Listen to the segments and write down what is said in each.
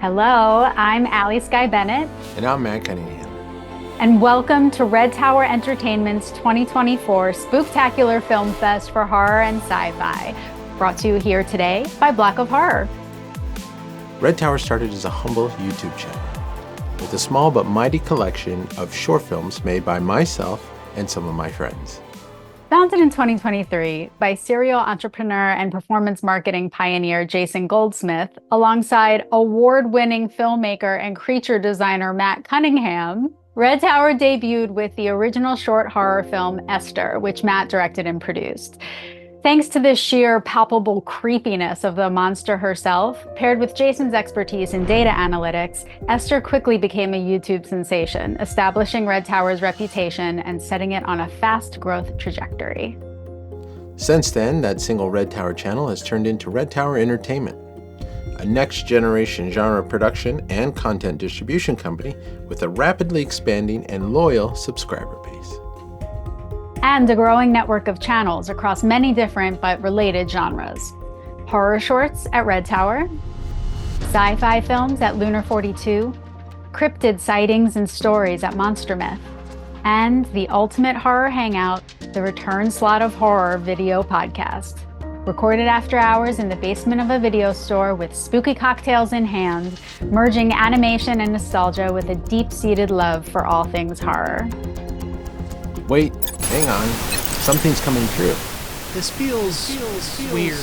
Hello, I'm Skye Bennet. And I'm Matt Cunningham. And welcome to Red Tower Entertainment's 2024 Spooktacular Film Fest for Horror and Sci-Fi, brought to you here today by Block of Horror. Red Tower started as a humble YouTube channel with a small but mighty collection of short films made by myself and some of my friends. Founded in 2023 by serial entrepreneur and performance marketing pioneer Jason Goldsmith, alongside award-winning filmmaker and creature designer Matt Cunningham, Red Tower debuted with the original short horror film Esther, which Matt directed and produced. Thanks to the sheer palpable creepiness of the monster herself, paired with Jason's expertise in data analytics, Esther quickly became a YouTube sensation, establishing Red Tower's reputation and setting it on a fast growth trajectory. Since then, that single Red Tower channel has turned into Red Tower Entertainment, a next-generation genre production and content distribution company with a rapidly expanding and loyal subscriber base. And a growing network of channels across many different but related genres. Horror shorts at Red Tower, sci-fi films at Lunar 42, cryptid sightings and stories at Monster Myth, and the ultimate horror hangout, the Return Slot of Horror video podcast. Recorded after hours in the basement of a video store with spooky cocktails in hand, merging animation and nostalgia with a deep-seated love for all things horror. Wait, hang on. Something's coming through. This feels weird.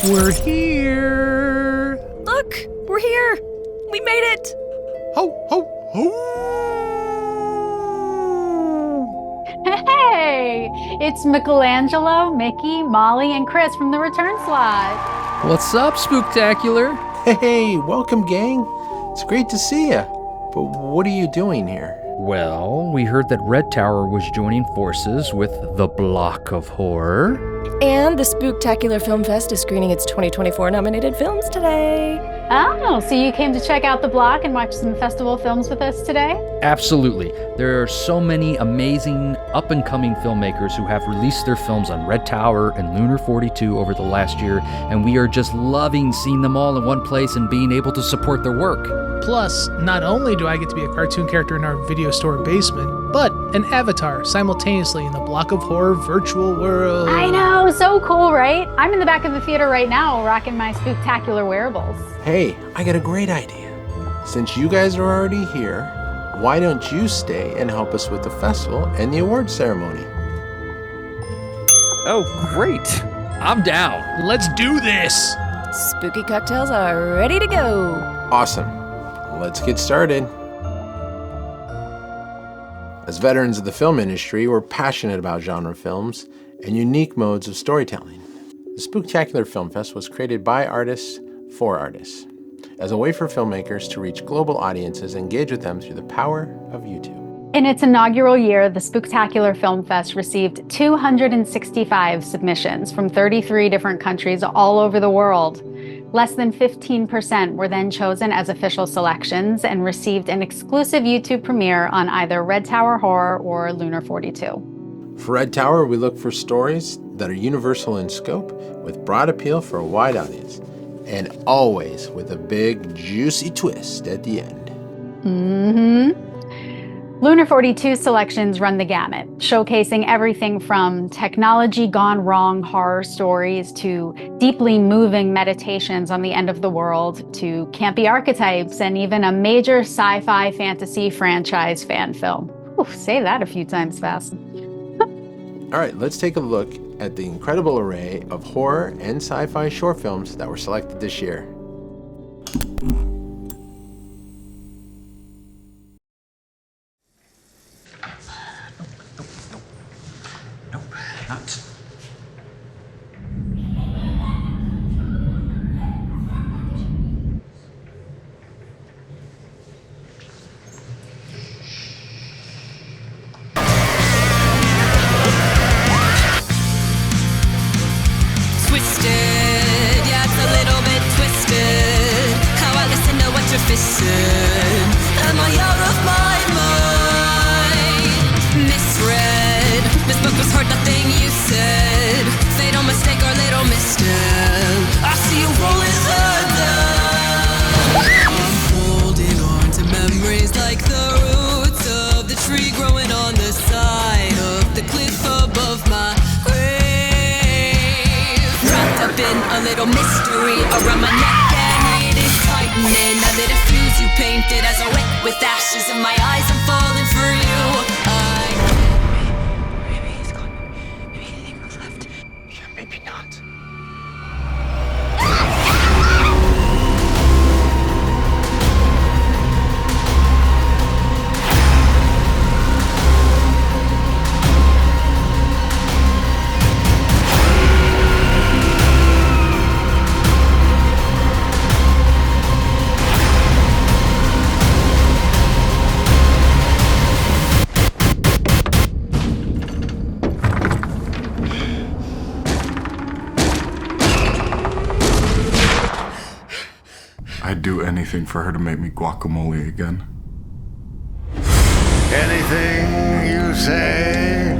We're here. Look, we're here. We made it. Ho, ho, ho. Hey, it's Michelangelo, Mickey, Molly, and Chris from the Return Slot. What's up, Spooktacular? Hey, welcome, gang. It's great to see you. But what are you doing here? Well, we heard that Red Tower was joining forces with the Block of Horror. And the Spooktacular Film Fest is screening its 2024 nominated films today. Oh, so you came to check out the block and watch some festival films with us today? Absolutely. There are so many amazing up-and-coming filmmakers who have released their films on Red Tower and Lunar 42 over the last year, and we are just loving seeing them all in one place and being able to support their work. Plus, not only do I get to be a cartoon character in our video store basement, but an avatar simultaneously in the Block of Horror virtual world. I know, so cool, right? I'm in the back of the theater right now rocking my Spooktacular wearables. Hey, I got a great idea. Since you guys are already here, why don't you stay and help us with the festival and the award ceremony? Oh, great. I'm down. Let's do this. Spooky cocktails are ready to go. Awesome. Let's get started. As veterans of the film industry, we're passionate about genre films and unique modes of storytelling. The Spooktacular Film Fest was created by artists for artists, as a way for filmmakers to reach global audiences and engage with them through the power of YouTube. In its inaugural year, the Spooktacular Film Fest received 265 submissions from 33 different countries all over the world. Less than 15% were then chosen as official selections and received an exclusive YouTube premiere on either Red Tower Horror or Lunar 42. For Red Tower, we look for stories that are universal in scope, with broad appeal for a wide audience, and always with a big, juicy twist at the end. Lunar 42 selections run the gamut, showcasing everything from technology gone wrong horror stories to deeply moving meditations on the end of the world to campy archetypes and even a major sci-fi fantasy franchise fan film. Ooh, say that a few times fast. All right, let's take a look at the incredible array of horror and sci-fi short films that were selected this year. Not. Twisted, yeah, it's a little bit twisted. How I listen to what you're fisting. Am I out of my mind? Misread. This book was heard nothing you said. little mystery around my neck and it is tightening. A little fuse you painted as I wet with ashes in my eyes. I'm falling for you. Maybe he's gone. Maybe he was left. Yeah, maybe not. I'd do anything for her to make me guacamole again. Anything you say?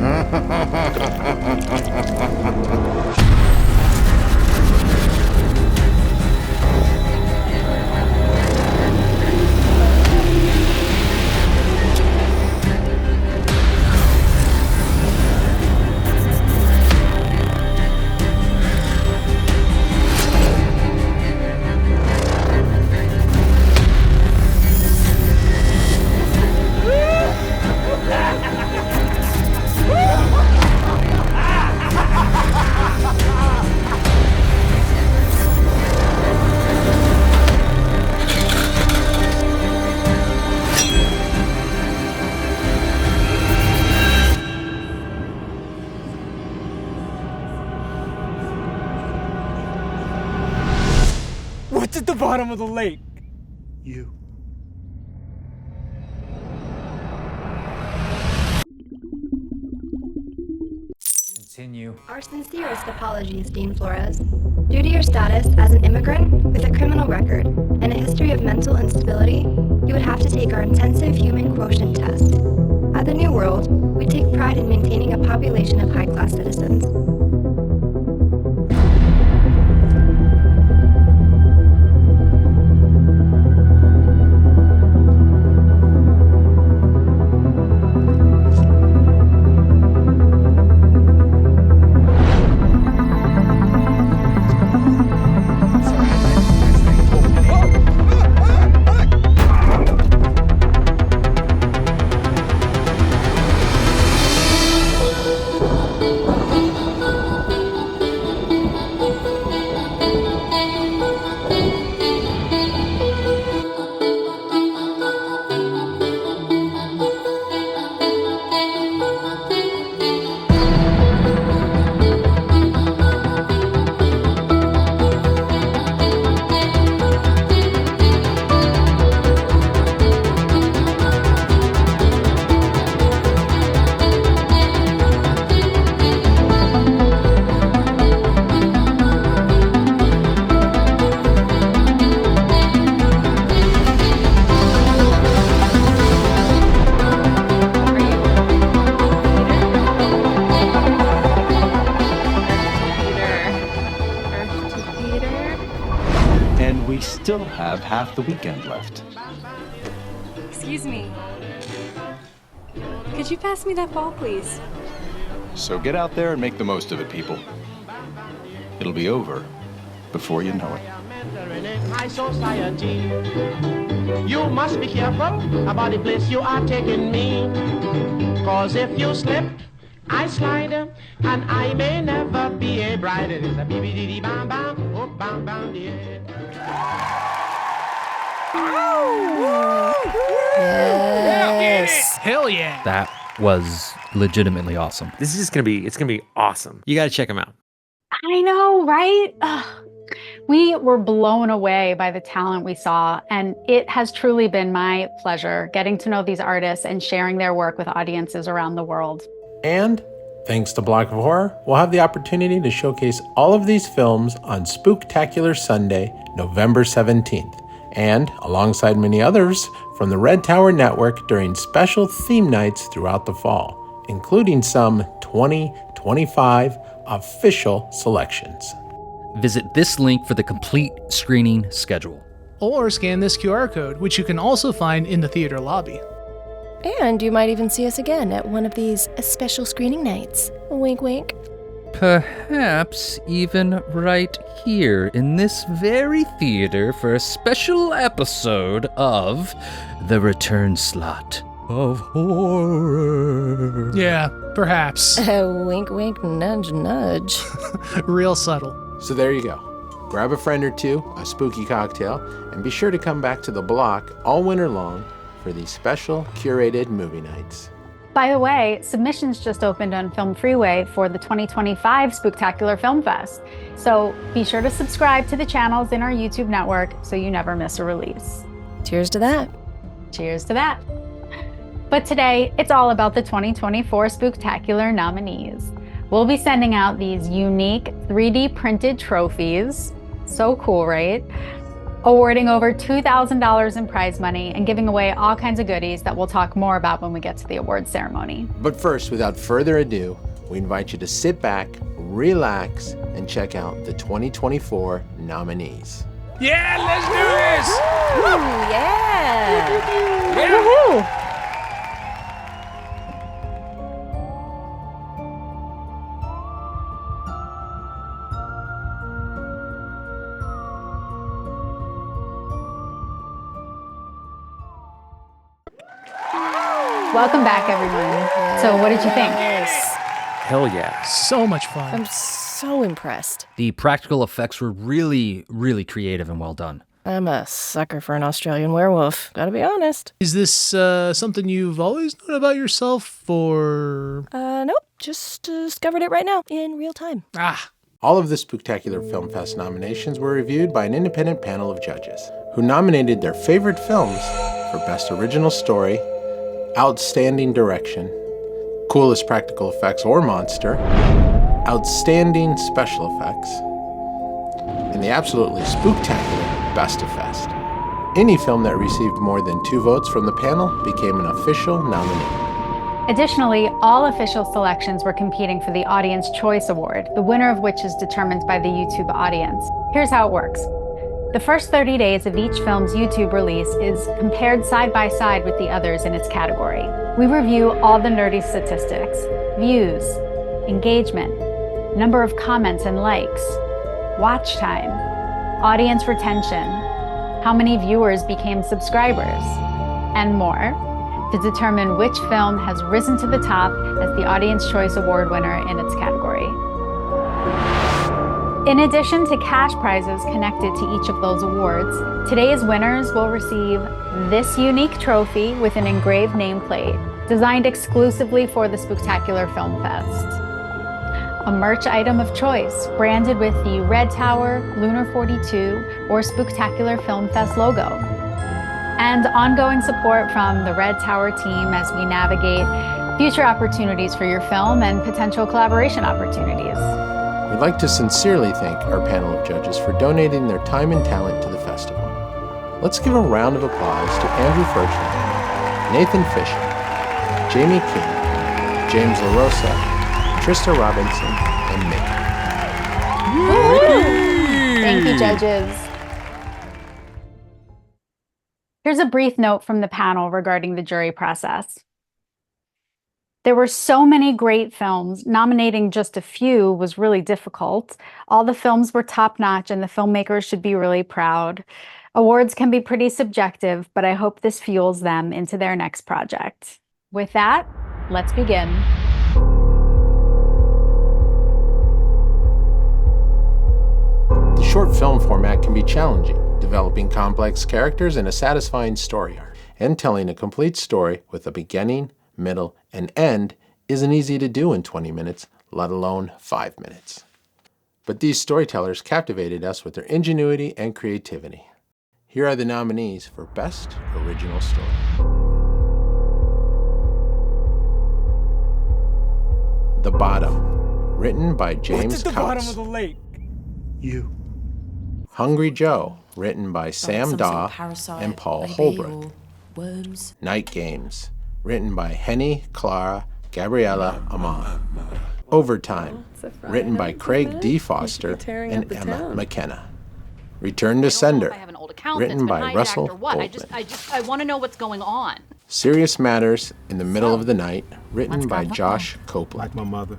What's at the bottom of the lake? You. Continue. Our sincerest apologies, Dean Flores. Due to your status as an immigrant with a criminal record and a history of mental instability, you would have to take our intensive human quotient test. At the New World, we take pride in maintaining a population of high-class citizens. We still have half the weekend left. Excuse me. Could you pass me that ball, please? So get out there and make the most of it, people. It'll be over before you know it. High society. You must be careful about the place you are taking me. Cause if you slip, I slide, and I may never be a bride. It is a BBDD bam bam, oh bam bam, yeah. Yes. Hell yeah. That was legitimately awesome. This is just it's gonna be awesome. You gotta check them out. I know, right? Ugh. We were blown away by the talent we saw, and it has truly been my pleasure getting to know these artists and sharing their work with audiences around the world. And thanks to Block of Horror, we'll have the opportunity to showcase all of these films on Spooktacular Sunday, November 17th, and alongside many others from the Red Tower Network during special theme nights throughout the fall, including some 2025 official selections. Visit this link for the complete screening schedule. Or scan this QR code, which you can also find in the theater lobby. And you might even see us again at one of these special screening nights. Wink, wink. perhaps even right here in this very theater for a special episode of The Return Slot of Horror. Yeah, perhaps. Wink, wink, nudge, nudge. Real subtle. So there you go. Grab a friend or two, a spooky cocktail, and be sure to come back to the block all winter long for these special curated movie nights. By the way, submissions just opened on Film Freeway for the 2025 Spooktacular Film Fest. So be sure to subscribe to the channels in our YouTube network so you never miss a release. Cheers to that. Cheers to that. But today, it's all about the 2024 Spooktacular nominees. We'll be sending out these unique 3D printed trophies. So cool, right? Awarding over $2,000 in prize money and giving away all kinds of goodies that we'll talk more about when we get to the awards ceremony. But first, without further ado, we invite you to sit back, relax, and check out the 2024 nominees. Yeah, let's do this! Woo, yeah! Woohoo! Welcome back, everyone. So what did you think? Hell yeah. So much fun. I'm so impressed. The practical effects were really, really creative and well done. I'm a sucker for an Australian werewolf, gotta be honest. Is this something you've always known about yourself, or...? Nope. Just discovered it right now, in real time. Ah. All of the Spooktacular Film Fest nominations were reviewed by an independent panel of judges who nominated their favorite films for Best Original Story, Outstanding Direction, Coolest Practical Effects or Monster, Outstanding Special Effects, and the absolutely spooktacular Best of Fest. Any film that received more than 2 votes from the panel became an official nominee. Additionally, all official selections were competing for the Audience Choice Award, the winner of which is determined by the YouTube audience. Here's how it works. The first 30 days of each film's YouTube release is compared side by side with the others in its category. We review all the nerdy statistics: views, engagement, number of comments and likes, watch time, audience retention, how many viewers became subscribers, and more, to determine which film has risen to the top as the Audience Choice Award winner in its category. In addition to cash prizes connected to each of those awards, today's winners will receive this unique trophy with an engraved nameplate, designed exclusively for the Spooktacular Film Fest. A merch item of choice, branded with the Red Tower, Lunar 42, or Spooktacular Film Fest logo. And ongoing support from the Red Tower team as we navigate future opportunities for your film and potential collaboration opportunities. We'd like to sincerely thank our panel of judges for donating their time and talent to the festival. Let's give a round of applause to Andrew Fershman, Nathan Fisher, Jamie King, James LaRosa, Trista Robinson, and Mickey. Thank you, judges. Here's a brief note from the panel regarding the jury process. There were so many great films. Nominating just a few was really difficult. All the films were top-notch and the filmmakers should be really proud. Awards can be pretty subjective, but I hope this fuels them into their next project. With that, let's begin. The short film format can be challenging, developing complex characters and a satisfying story arc, and telling a complete story with a beginning, middle, and end isn't easy to do in 20 minutes, let alone 5 minutes. But these storytellers captivated us with their ingenuity and creativity. Here are the nominees for Best Original Story. The Bottom, written by James Coutts. Bottom of the lake? You. Hungry Joe, written by Sam Daw and Paul Holbrook. Worms. Night Games, written by Henny, Clara, Gabriella Amon. Overtime, written by Craig D. Foster and Emma McKenna. Return to Sender, written by Russell Goldman. I want to know what's going on. Serious Matters in the Middle of the Night, written by Josh Copeland. Like my mother.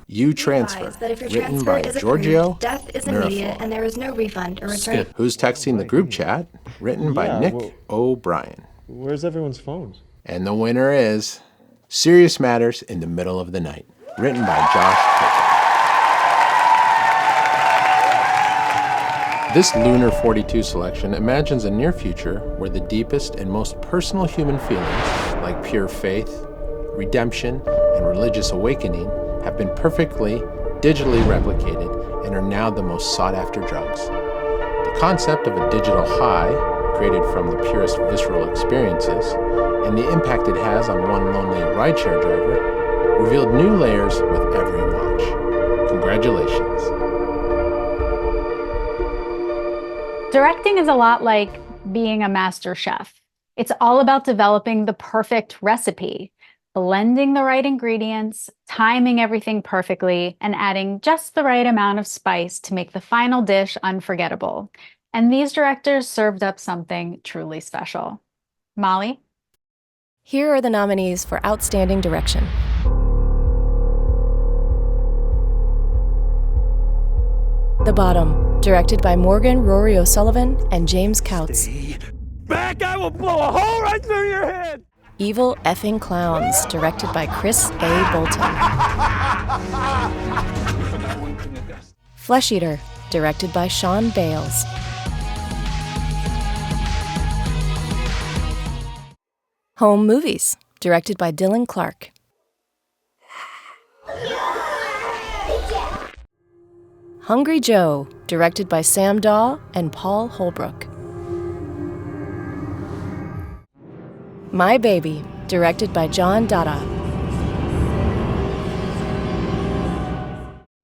You Transfer, That if your written transfer by is Giorgio approved, death is immediate Miraflor. and there is no refund or return. Who's Texting the Group Chat, written by Nick O'Brien. Where's everyone's phones? And the winner is Serious Matters in the Middle of the Night, written by Josh Copeland. This Lunar 42 selection imagines a near future where the deepest and most personal human feelings, like pure faith, redemption, and religious awakening, have been perfectly digitally replicated and are now the most sought-after drugs. The concept of a digital high, created from the purest visceral experiences, and the impact it has on one lonely rideshare driver, revealed new layers with every watch. Congratulations. Directing is a lot like being a master chef. It's all about developing the perfect recipe, blending the right ingredients, timing everything perfectly, and adding just the right amount of spice to make the final dish unforgettable. And these directors served up something truly special. Molly? Here are the nominees for Outstanding Direction. The Bottom, directed by Morgan Rory O'Sullivan and James Coutts. Back, I will blow a hole right through your head! Evil Effing Clowns, directed by Chris A. Bolton. Flesh Eater, directed by Sean Bales. Home Movies, directed by Dylan Clark. Hungry Joe, directed by Sam Daw and Paul Holbrook. My Baby, directed by John Dada.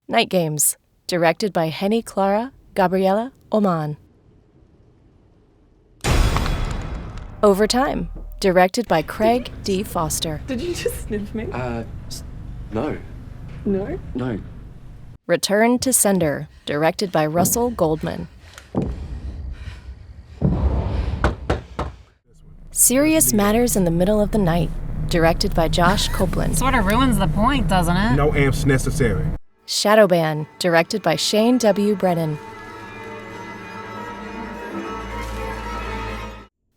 Night Games, directed by Henny Clara Gabriela Oman. Overtime, directed by Craig D. Foster. Did you just sniff me? No. No? No. Return to Sender, directed by Russell Goldman. Serious Matters in the Middle of the Night, directed by Josh Copeland. Sort of ruins the point, doesn't it? No amps necessary. Shadowban, directed by Shane W. Brennan.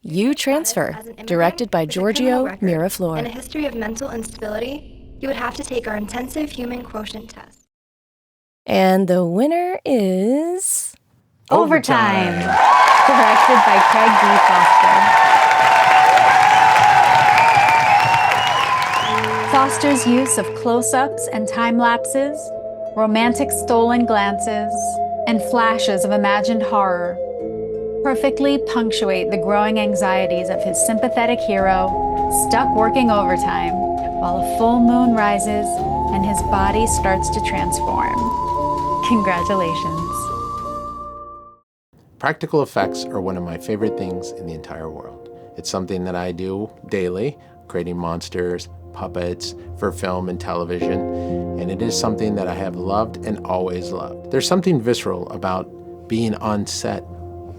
You Transfer, directed by Giorgio And a Miraflor. history of mental instability, you would have to take our intensive human quotient test. And the winner is... Overtime, directed by Craig D. Foster. Foster's use of close-ups and time lapses, romantic stolen glances, and flashes of imagined horror perfectly punctuate the growing anxieties of his sympathetic hero, stuck working overtime while a full moon rises and his body starts to transform. Congratulations. Practical effects are one of my favorite things in the entire world. It's something that I do daily, creating monsters, puppets for film and television, and it is something that I have loved and always loved. There's something visceral about being on set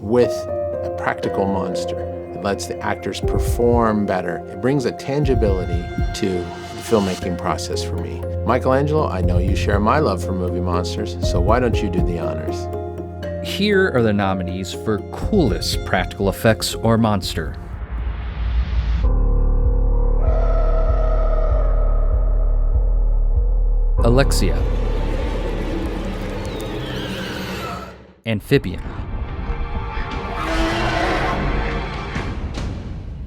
with a practical monster. It lets the actors perform better. It brings a tangibility to the filmmaking process for me. Michelangelo, I know you share my love for movie monsters, so why don't you do the honors? Here are the nominees for Coolest Practical Effects or Monster. Alexia. Amphibian.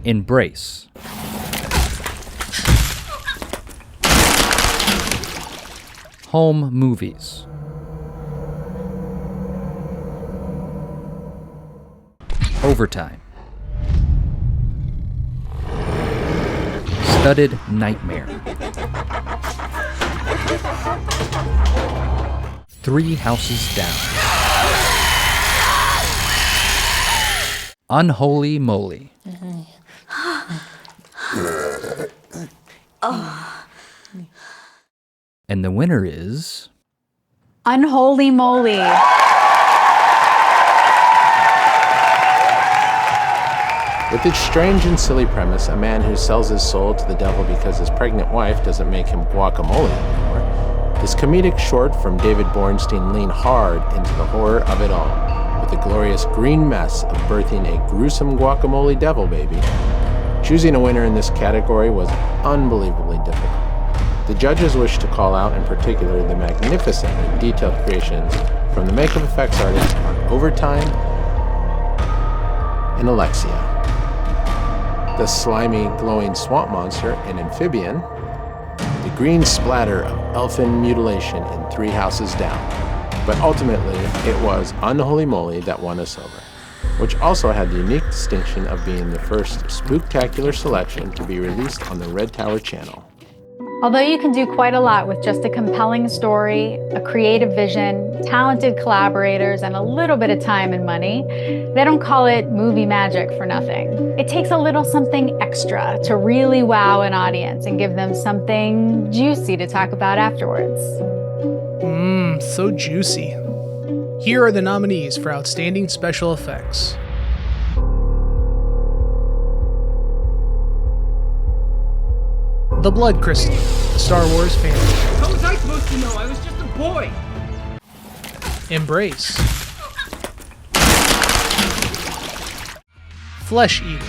Embrace. Home Movies. Overtime. Studded Nightmare. Three Houses Down. Unholy Moly. And the winner is... Unholy Moly. With its strange and silly premise, a man who sells his soul to the devil because his pregnant wife doesn't make him guacamole anymore, This comedic short from David Bornstein leaned hard into the horror of it all, with the glorious green mess of birthing a gruesome guacamole devil baby. Choosing a winner in this category was unbelievably difficult. The judges wished to call out in particular the magnificently detailed creations from the makeup effects artists on Overtime and Alexia, the slimy, glowing swamp monster in Amphibian, the green splatter of elfin mutilation in Three Houses Down. But ultimately, it was Unholy Moly that won us over, which also had the unique distinction of being the first Spooktacular selection to be released on the Red Tower channel. Although you can do quite a lot with just a compelling story, a creative vision, talented collaborators, and a little bit of time and money, they don't call it movie magic for nothing. It takes a little something extra to really wow an audience and give them something juicy to talk about afterwards. So juicy. Here are the nominees for Outstanding Special Effects. The Blood Crystal, a Star Wars fan. How was I supposed to know? I was just a boy. Embrace. Flesh Eater.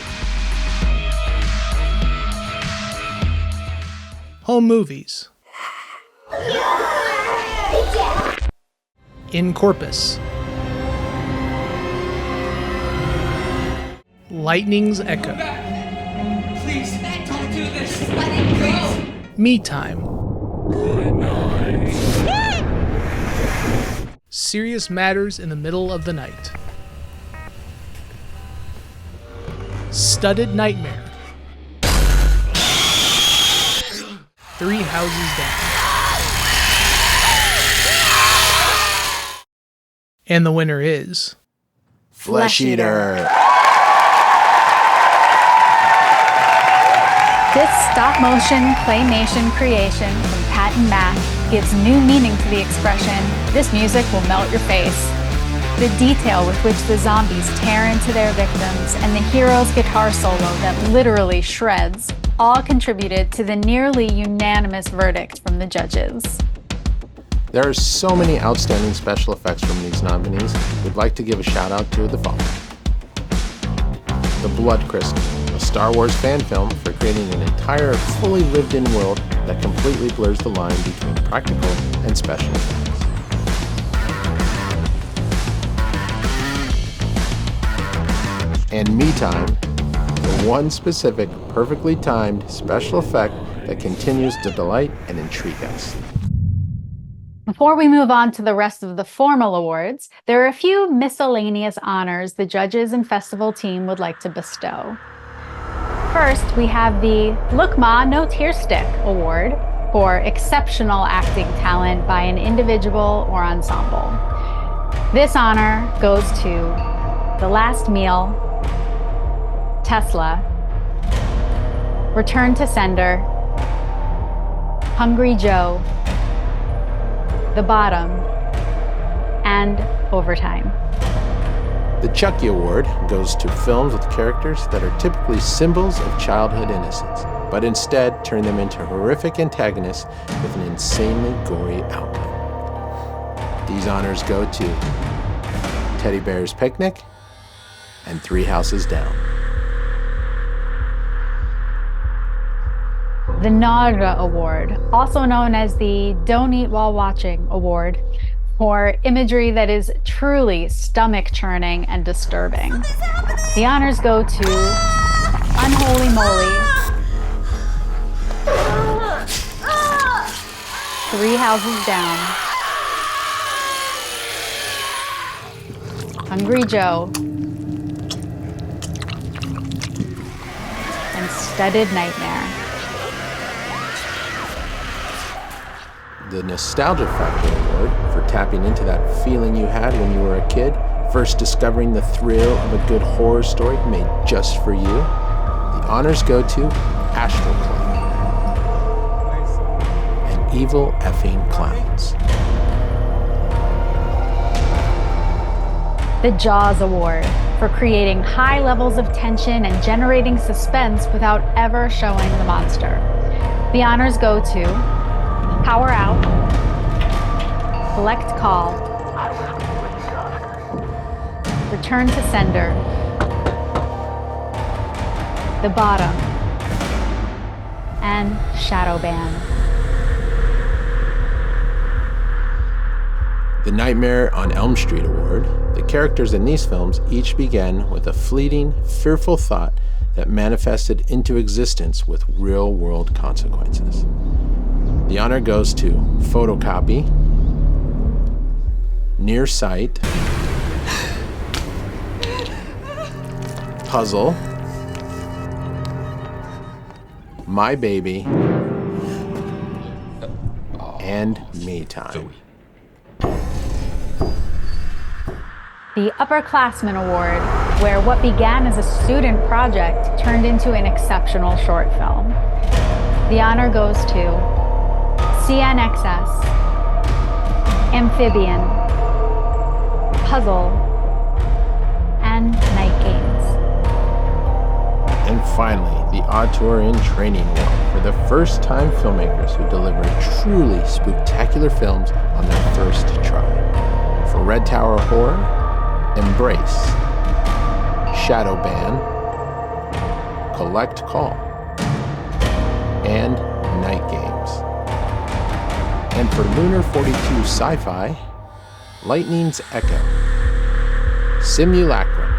Home Movies. In Corpus. Lightning's Echo. Please, don't do this. Let it go. Me Time. Serious Matters in the Middle of the Night. Studded Nightmare. Three Houses Down. And the winner is... Flesh Eater. This stop-motion claymation creation from Pat and Matt gives new meaning to the expression, "This music will melt your face." The detail with which the zombies tear into their victims and the hero's guitar solo that literally shreds all contributed to the nearly unanimous verdict from the judges. There are so many outstanding special effects from these nominees. We'd like to give a shout out to the following. The Blood Crystal, a Star Wars fan film for creating an entire fully lived-in world that completely blurs the line between practical and special effects. And Me Time, the one specific, perfectly timed special effect that continues to delight and intrigue us. Before we move on to the rest of the formal awards, there are a few miscellaneous honors the judges and festival team would like to bestow. First, we have the Look Ma, No Tear Stick Award for exceptional acting talent by an individual or ensemble. This honor goes to The Last Meal, Tesla, Return to Sender, Hungry Joe, The Bottom, and Overtime. The Chucky Award goes to films with characters that are typically symbols of childhood innocence, but instead turn them into horrific antagonists with an insanely gory outcome. These honors go to Teddy Bear's Picnic and Three Houses Down. The Nausea Award, also known as the Don't Eat While Watching Award, for imagery that is truly stomach-churning and disturbing. The honors go to Unholy Moly, Three Houses Down, Hungry Joe, and Studded Nightmare. The Nostalgia Factor Award for tapping into that feeling you had when you were a kid, first discovering the thrill of a good horror story made just for you. The honors go to Astral Club and Evil Effing Clowns. The Jaws Award for creating high levels of tension and generating suspense without ever showing the monster. The honors go to Power Out, Collect Call, Return to Sender, The Bottom, and Shadow Band. The Nightmare on Elm Street Award. The characters in these films each began with a fleeting, fearful thought that manifested into existence with real-world consequences. The honor goes to Photocopy, Near Sight, Puzzle, My Baby, and Me Time. The Upperclassman Award, where what began as a student project turned into an exceptional short film. The honor goes to CNXS, Amphibian, Puzzle, and Night Games. And finally, the Auteur in Training Award for the first-time filmmakers who delivered truly spooktacular films on their first try. For Red Tower Horror, Embrace, Shadow Band, Collect Call, and Night Games. And for Lunar 42 Sci-Fi, Lightning's Echo, Simulacrum,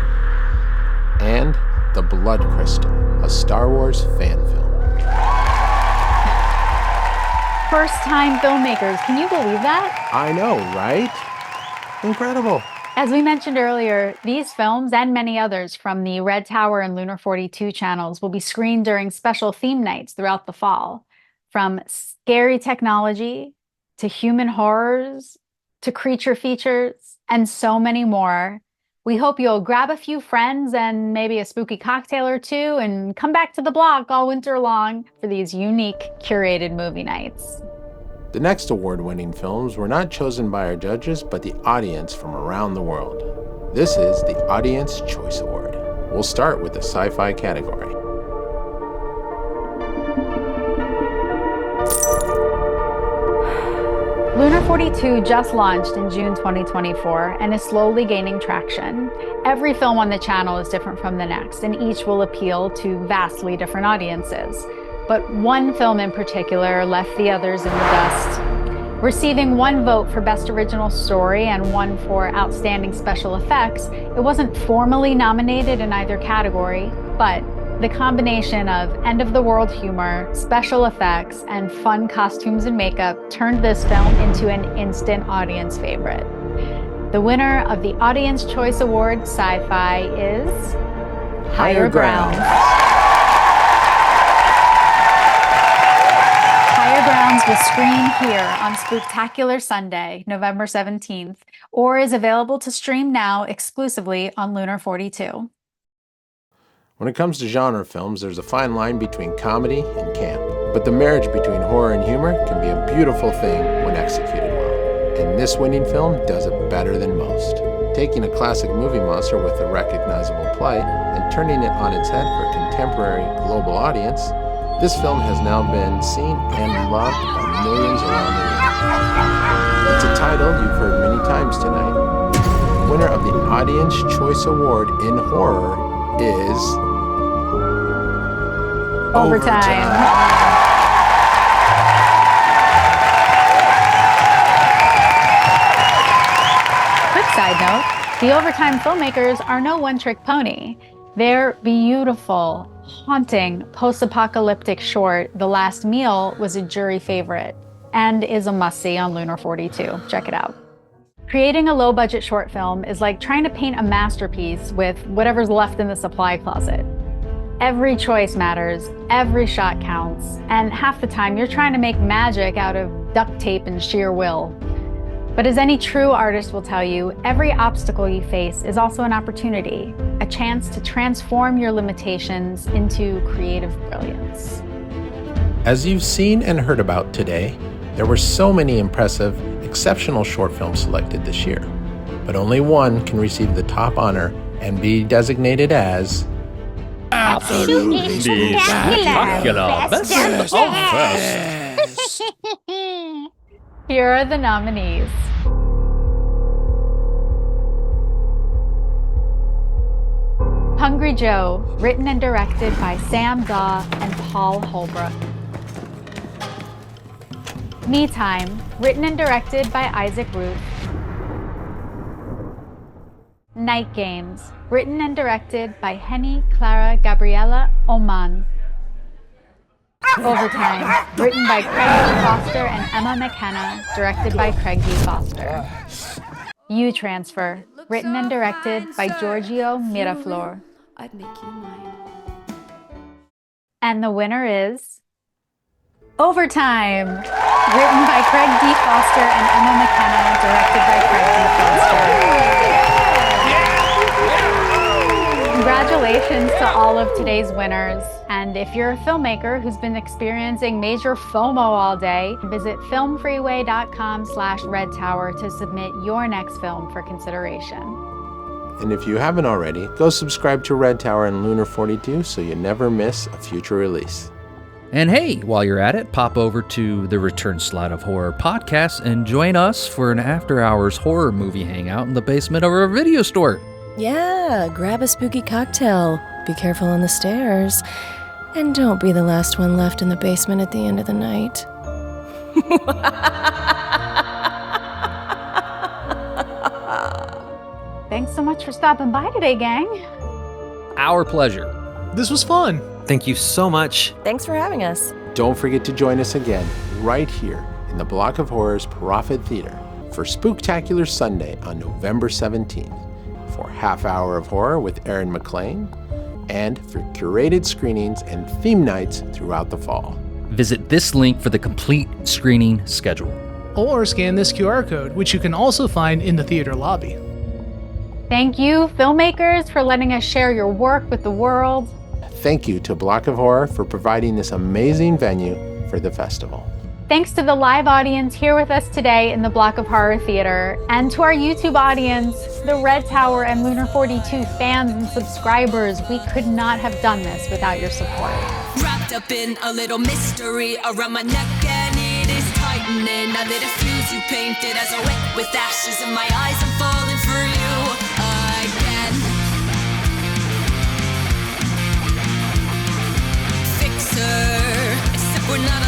and The Blood Crystal, a Star Wars fan film. First-time filmmakers, can you believe that? I know, right? Incredible. As we mentioned earlier, these films and many others from the Red Tower and Lunar 42 channels will be screened during special theme nights throughout the fall. From scary technology, to human horrors, to creature features, and so many more. We hope you'll grab a few friends and maybe a spooky cocktail or two and come back to the block all winter long for these unique, curated movie nights. The next award-winning films were not chosen by our judges, but the audience from around the world. This is the Audience Choice Award. We'll start with the sci-fi category. Lunar 42 just launched in June 2024 and is slowly gaining traction. Every film on the channel is different from the next, and each will appeal to vastly different audiences. But one film in particular left the others in the dust. Receiving one vote for Best Original Story and one for Outstanding Special Effects, it wasn't formally nominated in either category, but the combination of end-of-the-world humor, special effects, and fun costumes and makeup turned this film into an instant audience favorite. The winner of the Audience Choice Award Sci-Fi is Higher Ground. Higher Grounds will screen here on Spooktacular Sunday, November 17th, or is available to stream now exclusively on Lunar 42. When it comes to genre films, there's a fine line between comedy and camp. But the marriage between horror and humor can be a beautiful thing when executed well. And this winning film does it better than most. Taking a classic movie monster with a recognizable plight and turning it on its head for a contemporary global audience, this film has now been seen and loved by millions around the world. It's a title you've heard many times tonight. The winner of the Audience Choice Award in horror is Overtime. Quick side note, the Overtime filmmakers are no one-trick pony. Their beautiful, haunting, post-apocalyptic short, The Last Meal, was a jury favorite and is a must-see on Lunar 42. Check it out. Creating a low-budget short film is like trying to paint a masterpiece with whatever's left in the supply closet. Every choice matters, every shot counts, and half the time you're trying to make magic out of duct tape and sheer will. But as any true artist will tell you, every obstacle you face is also an opportunity, a chance to transform your limitations into creative brilliance. As you've seen and heard about today, there were so many impressive, exceptional short films selected this year, but only one can receive the top honor and be designated as Absolutely Spectacular Best of Best. Here are the nominees. Hungry Joe, written and directed by Sam Daw and Paul Holbrook. Me Time, written and directed by Isaac Ruth. Night Games, written and directed by Henny Clara Gabriela Oman. Overtime, written by Craig D. Foster and Emma McKenna, directed by Craig D. Foster. U-Transfer, written and directed by Giorgio Miraflor. I'd make you mine. And the winner is Overtime, written by Craig D. Foster and Emma McKenna, directed by Craig D. Foster. Congratulations to all of today's winners. And if you're a filmmaker who's been experiencing major FOMO all day, visit filmfreeway.com/Red Tower to submit your next film for consideration. And if you haven't already, go subscribe to Red Tower and Lunar 42 so you never miss a future release. And hey, while you're at it, pop over to the Return Slide of Horror podcast and join us for an after-hours horror movie hangout in the basement of our video store. Yeah, grab a spooky cocktail, be careful on the stairs, and don't be the last one left in the basement at the end of the night. Thanks so much for stopping by today, gang. Our pleasure. This was fun. Thank you so much. Thanks for having us. Don't forget to join us again right here in the Block of Horrors Prophet Theater for Spooktacular Sunday on November 17th for Half Hour of Horror with Aaron McLean and for curated screenings and theme nights throughout the fall. Visit this link for the complete screening schedule. Or scan this QR code, which you can also find in the theater lobby. Thank you, filmmakers, for letting us share your work with the world. Thank you to Block of Horror for providing this amazing venue for the festival. Thanks to the live audience here with us today in the Block of Horror Theater, and to our YouTube audience, the Red Tower and Lunar 42 fans and subscribers. We could not have done this without your support. Wrapped up in a little mystery around my neck and it is tightening. I lit a fuse you painted as I wet with ashes in my eyes. I'm falling for you again. Fixer, except we're not